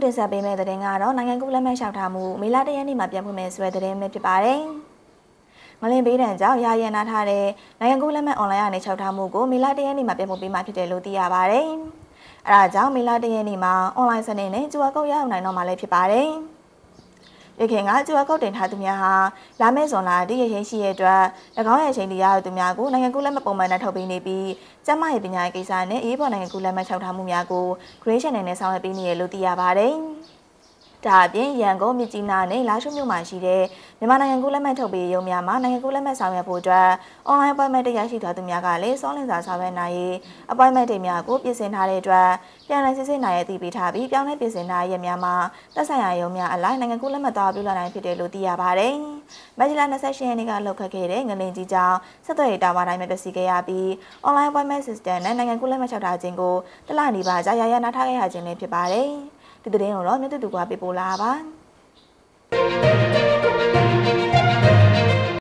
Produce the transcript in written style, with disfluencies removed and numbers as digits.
တင်ဆက်ပေးမယ့်သတင်းကတော့နိုင်ငံကူးလက်မှတ်လျှောက်ထားမှုမေလ1ရက်နေ့မှာပြန်ဖွင့်မယ်ဆိုတဲ့သတင်းပဲဖြစ်ပါတယ်။ငလင်ပေးတံကြောင့်ရာရန်နာထားတဲ့နိုင်ငံကူးလက်မှတ်အွန်လိုင်းကနေလျှောက်ထားမှုကိုမေလ1ရက်နေ့မှာပြန်ဖွင့်ပေးမှာဖြစ်တယ်လို့သိရပါတယ်။အဲဒါကြောင့်မေလ1ရက်နေ့မှာအွန်လိုင်းစနစ်နဲ့QR codeရအောင်နိုင်တော့မှာလည်းဖြစ်ပါတယ်။ရခင်ကQR codeတင်ထားသူများဟာလာမယ့်ဇွန်လတည့်ရရှိရှိရဲ့အတွက်၎င်းရဲ့အချိန်တရရသူများကိုနိုင်ငံကူးလက်မှတ်ပုံမှန်နဲ့ထုတ်ပေးနေပြီးကျန်းမာရေးပညာရေးကိစ္စနဲ့အေးပေါ်နိုင်ငံကူးလက်မှတ်လျှောက်ထားမှုများကို Green Channel နဲ့ဆောင်ရွက်ပေးနေရလို့သိရပါတယ်။ဒါအပြင်ရန်ကုန်မြစ်ကြီးနားနဲ့လာရှိုးမြို့မှာရှိတဲ့မြန်မာနိုင်ငံကူးလက်မှတ်ထုတ်ပေးရုံများမှာနိုင်ငံကူးလက်မှတ်ဆောင်ရွက်ဖို့အတွက် online appointment ရရှိထားသူများကလည်းစောလင်စာဆောင်ရွက်နိုင်ရေး appointment တွေများကိုပြင်ဆင်ထားတဲ့အတွက်ပြန်လည်စစ်ဆေးနိုင်ရည်ပေးထားပြီးပြောင်းလဲပြင်ဆင်ထားရများမှာသက်ဆိုင်ရာရုံများအလိုက်နိုင်ငံကူးလက်မှတ်သွားပြုလုပ်နိုင်ဖြစ်တယ်လို့သိရပါတယ်။မက်ဂျလာ28ရက်နေ့ကလောက်ခတ်ခဲ့တဲ့ငလင်ကြီးကြောင့်ဆက်သွယ်ရေးတာဝါတိုင်းမှာပျက်စီးခဲ့ရပြီး online appointment system နဲ့နိုင်ငံကူးလက်မှတ်လျှောက်ထားခြင်းကိုတလနီးပါးကြာရနာထားခဲ့ရခြင်းလည်းဖြစ်ပါတယ်။ဒီသတင်းကိုတော့မြတ်တူကပေးပို့လာပါ